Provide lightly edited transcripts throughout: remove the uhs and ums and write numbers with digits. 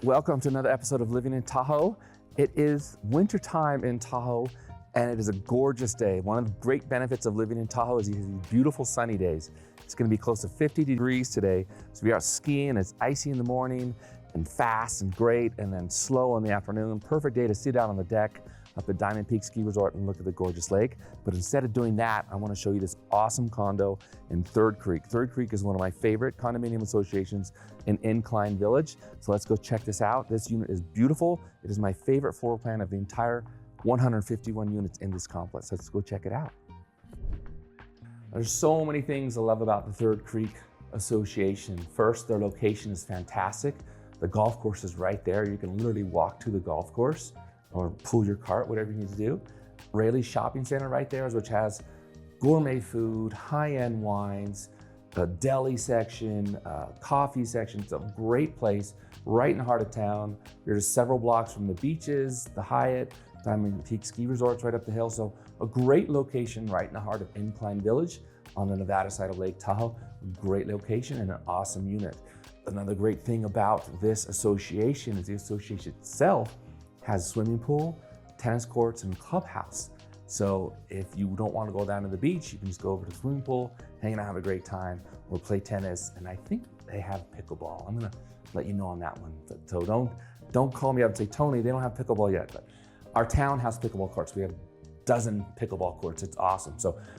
Welcome to another episode of Living in Tahoe. It is winter time in Tahoe and it is a gorgeous day. One of the great benefits of living in Tahoe is you have these beautiful sunny days. It's going to be close to 50 degrees today. So we are skiing, it's icy in the morning and fast and great and then slow in the afternoon. Perfect day to sit out on the deck up at Diamond Peak Ski Resort and look at the gorgeous lake. But instead of doing that, I want to show you this awesome condo in Third Creek. Third Creek is one of my favorite condominium associations in Incline Village. So let's go check this out. This unit is beautiful. It is my favorite floor plan of the entire 151 units in this complex. Let's go check it out. There's so many things I love about the Third Creek Association. First, their location is fantastic. The golf course is right there. You can literally walk to the golf course or pull your cart, whatever you need to do. Rayleigh's Shopping Center right there, which has gourmet food, high-end wines, the deli section, coffee section. It's a great place right in the heart of town. You're just several blocks from the beaches, the Hyatt, Diamond Peak Ski Resort's right up the hill. So a great location right in the heart of Incline Village on the Nevada side of Lake Tahoe. Great location and an awesome unit. Another great thing about this association is the association itself has a swimming pool, tennis courts, and clubhouse. So if you don't want to go down to the beach, you can just go over to the swimming pool, hang out, have a great time, or play tennis. And I think they have pickleball. I'm gonna let you know on that one. So don't call me up and say, Tony, they don't have pickleball yet. But our town has pickleball courts. We have a dozen pickleball courts. It's awesome.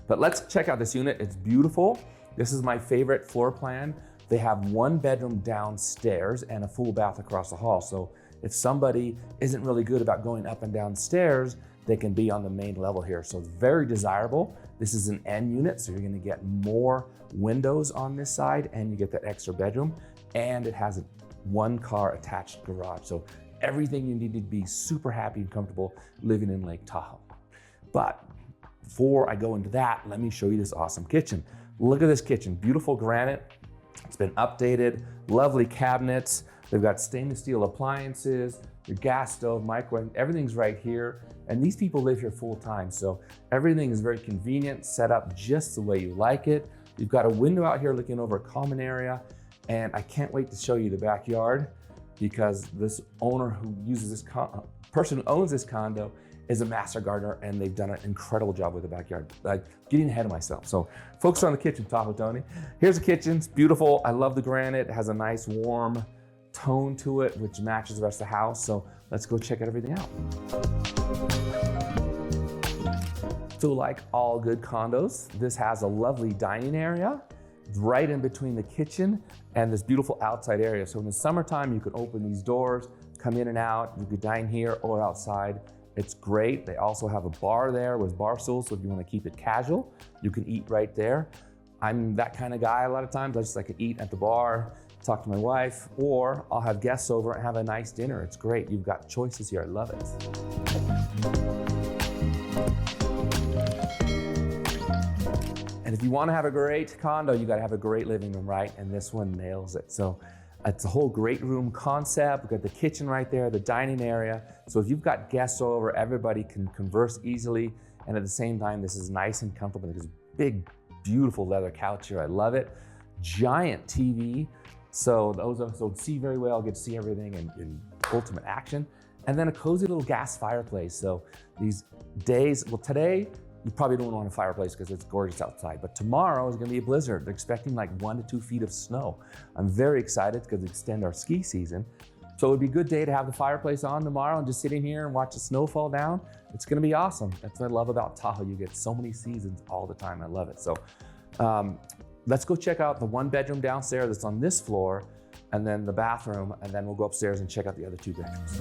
But let's check out this unit. It's beautiful. This is my favorite floor plan. They have one bedroom downstairs and a full bath across the hall. So if somebody isn't really good about going up and down stairs, they can be on the main level here. So it's very desirable. This is an N unit, so you're gonna get more windows on this side and you get that extra bedroom. And it has a one car attached garage. So everything you need to be super happy and comfortable living in Lake Tahoe. But before I go into that, let me show you this awesome kitchen. Look at this kitchen, beautiful granite. It's been updated, lovely cabinets. They've got stainless steel appliances, your gas stove, microwave, everything's right here. And these people live here full time. So everything is very convenient, set up just the way you like it. You've got a window out here looking over a common area. And I can't wait to show you the backyard because this owner who uses this, person who owns this condo is a master gardener and they've done an incredible job with the backyard. Like getting ahead of myself. So focus on the kitchen, Tahoe Tony. Here's the kitchen, it's beautiful. I love the granite, it has a nice warm tone to it, which matches the rest of the house. So let's go check everything out. So like all good condos, this has a lovely dining area right in between the kitchen and this beautiful outside area. So in the summertime, you could open these doors, come in and out. You could dine here or outside. It's great. They also have a bar there with bar stools. So if you want to keep it casual, you can eat right there. I'm that kind of guy a lot of times. I just like to eat at the bar, talk to my wife, or I'll have guests over and have a nice dinner. It's great. You've got choices here. I love it. And if you want to have a great condo, you got to have a great living room, right? And this one nails it. So it's a whole great room concept. We've got the kitchen right there, the dining area. So if you've got guests over, everybody can converse easily. And at the same time, this is nice and comfortable. There's a big, beautiful leather couch here. I love it. Giant TV. So those of us who don't see very well get to see everything in ultimate action. And then a cozy little gas fireplace. So these days, well today, you probably don't want a fireplace because it's gorgeous outside, but tomorrow is gonna be a blizzard. They're expecting like 1 to 2 feet of snow. I'm very excited because we extend our ski season. So it would be a good day to have the fireplace on tomorrow and just sitting here and watch the snow fall down. It's gonna be awesome. That's what I love about Tahoe. You get so many seasons all the time. I love it. So let's go check out the one bedroom downstairs that's on this floor and then the bathroom, and then we'll go upstairs and check out the other 2 bedrooms.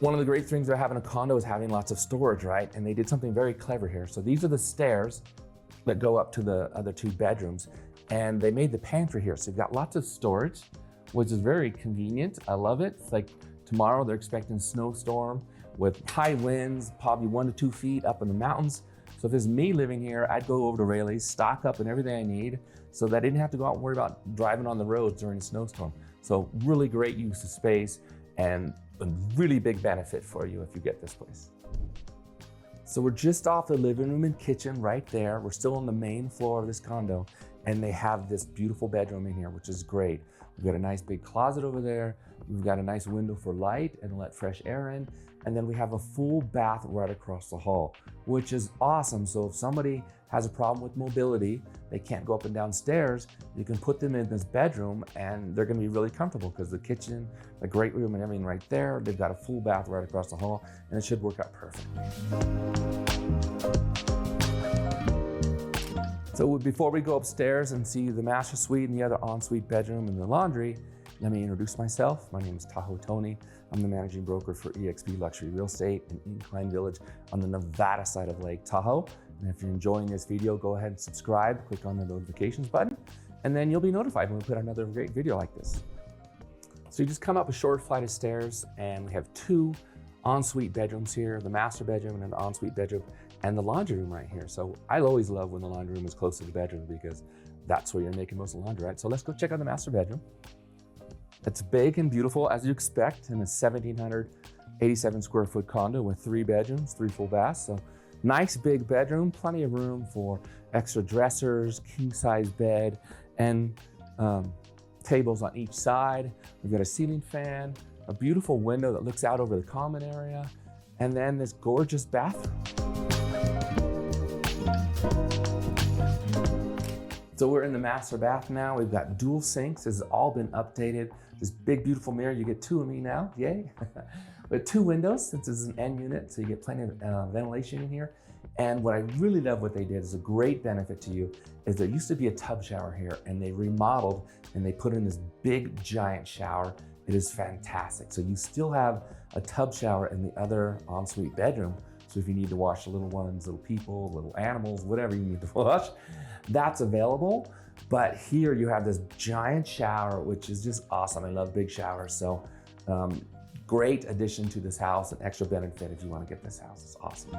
One of the great things about having a condo is having lots of storage, right? And they did something very clever here. So these are the stairs that go up to the other 2 bedrooms, and they made the pantry here. So you've got lots of storage, which is very convenient. I love it. It's like tomorrow they're expecting a snowstorm with high winds, probably 1 to 2 feet up in the mountains. So if it's me living here, I'd go over to Rayleigh's, stock up and everything I need so that I didn't have to go out and worry about driving on the roads during a snowstorm. So really great use of space and a really big benefit for you if you get this place. So we're just off the living room and kitchen right there. We're still on the main floor of this condo, and they have this beautiful bedroom in here, which is great. We've got a nice big closet over there. We've got a nice window for light and let fresh air in. And then we have a full bath right across the hall, which is awesome. So if somebody has a problem with mobility, they can't go up and down stairs, you can put them in this bedroom and they're gonna be really comfortable because the kitchen, the great room and everything right there, they've got a full bath right across the hall and it should work out perfectly. So before we go upstairs and see the master suite and the other ensuite bedroom and the laundry, let me introduce myself. My name is Tahoe Tony. I'm the managing broker for eXp Luxury Real Estate in Incline Village on the Nevada side of Lake Tahoe. And if you're enjoying this video, go ahead and subscribe, click on the notifications button, and then you'll be notified when we put another great video like this. So you just come up a short flight of stairs and we have two ensuite bedrooms here, the master bedroom and an ensuite bedroom, and the laundry room right here. So I always love when the laundry room is close to the bedroom because that's where you're making most of the laundry, right? So let's go check out the master bedroom. It's big and beautiful as you expect in a 1,787 square foot condo with 3 bedrooms, 3 full baths. So nice big bedroom, plenty of room for extra dressers, king size bed, and tables on each side. We've got a ceiling fan, a beautiful window that looks out over the common area, and then this gorgeous bathroom. So we're in the master bath now. We've got dual sinks. This has all been updated. This big, beautiful mirror. You get 2 of me now, yay. With 2 windows, since this is an end unit, so you get plenty of ventilation in here. And what I really love what they did is a great benefit to you is there used to be a tub shower here and they remodeled and they put in this big giant shower. It is fantastic. So you still have a tub shower in the other ensuite bedroom. So if you need to wash the little ones, little people, little animals, whatever you need to wash, that's available. But here you have this giant shower, which is just awesome. I love big showers. So great addition to this house, an extra benefit if you want to get this house. It's awesome.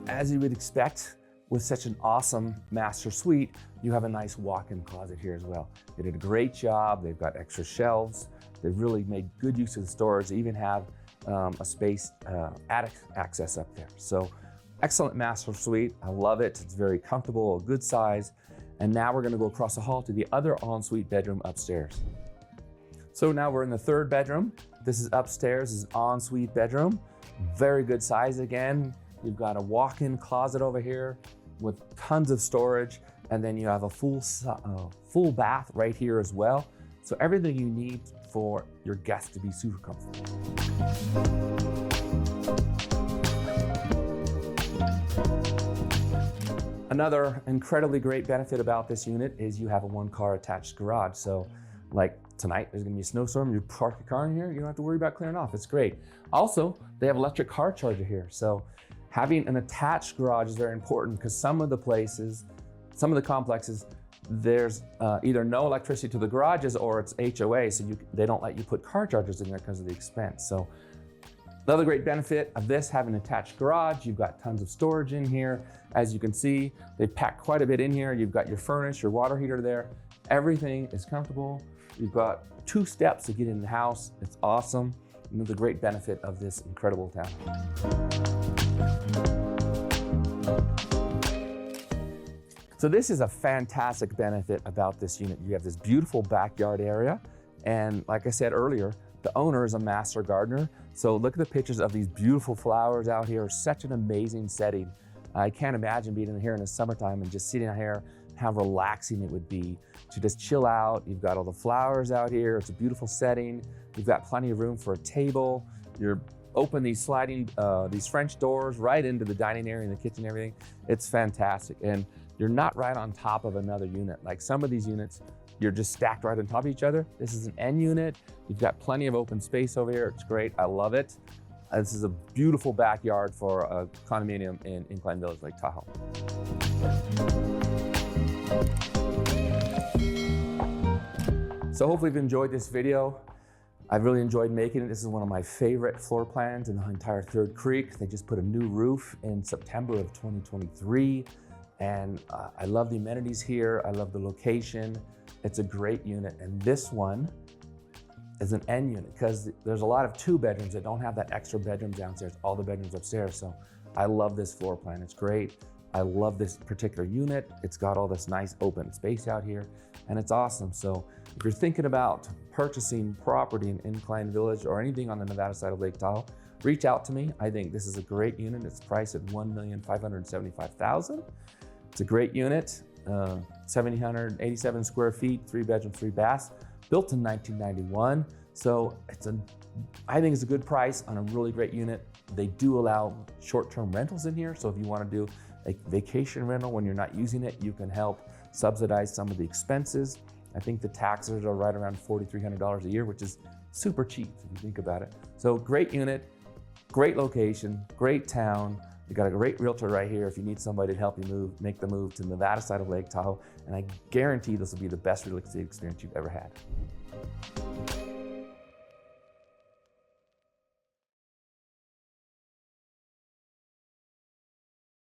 As you would expect with such an awesome master suite, you have a nice walk-in closet here as well. They did a great job. They've got extra shelves. They've really made good use of the storage. They even have a space attic access up there. So excellent master suite. I love it. It's very comfortable, a good size. And now we're gonna go across the hall to the other ensuite bedroom upstairs. So now we're in the 3rd bedroom. This is upstairs, this is ensuite bedroom. Very good size again. You've got a walk-in closet over here with tons of storage. And then you have a full bath right here as well. So everything you need for your guests to be super comfortable. Another incredibly great benefit about this unit is you have a 1-car attached garage. So like tonight, there's gonna be a snowstorm, you park your car in here, you don't have to worry about clearing off, it's great. Also, they have electric car charger here. So having an attached garage is very important because some of the places, some of the complexes, there's either no electricity to the garages or it's HOA, so they don't let you put car chargers in there because of the expense. So another great benefit of this, having an attached garage, you've got tons of storage in here. As you can see, they've packed quite a bit in here. You've got your furnace, your water heater there. Everything is comfortable. You've got 2 steps to get in the house. It's awesome. Another great benefit of this incredible town. So this is a fantastic benefit about this unit. You have this beautiful backyard area. And like I said earlier, the owner is a master gardener. So look at the pictures of these beautiful flowers out here. Such an amazing setting. I can't imagine being in here in the summertime and just sitting out here, how relaxing it would be to just chill out. You've got all the flowers out here. It's a beautiful setting. You've got plenty of room for a table. You're open these sliding, these French doors right into the dining area and the kitchen and everything. It's fantastic. And you're not right on top of another unit. Like some of these units, you're just stacked right on top of each other. This is an end unit. You've got plenty of open space over here. It's great, I love it. This is a beautiful backyard for a condominium in Incline Village, Lake Tahoe. So hopefully you've enjoyed this video. I've really enjoyed making it. This is one of my favorite floor plans in the entire Third Creek. They just put a new roof in September of 2023. And I love the amenities here. I love the location. It's a great unit. And this one is an end unit, because there's a lot of 2 bedrooms that don't have that extra bedroom downstairs, all the bedrooms upstairs. So I love this floor plan, it's great. I love this particular unit. It's got all this nice open space out here, and it's awesome. So if you're thinking about purchasing property in Incline Village or anything on the Nevada side of Lake Tahoe, reach out to me. I think this is a great unit. It's priced at $1,575,000. It's a great unit, 1,787 square feet, 3 bedrooms, 3 baths, built in 1991. So I think it's a good price on a really great unit. They do allow short-term rentals in here. So if you want to do a vacation rental when you're not using it, you can help subsidize some of the expenses. I think the taxes are right around $4,300 a year, which is super cheap if you think about it. So great unit, great location, great town. You got a great realtor right here if you need somebody to help you make the move to the Nevada side of Lake Tahoe. And I guarantee this will be the best real estate experience you've ever had.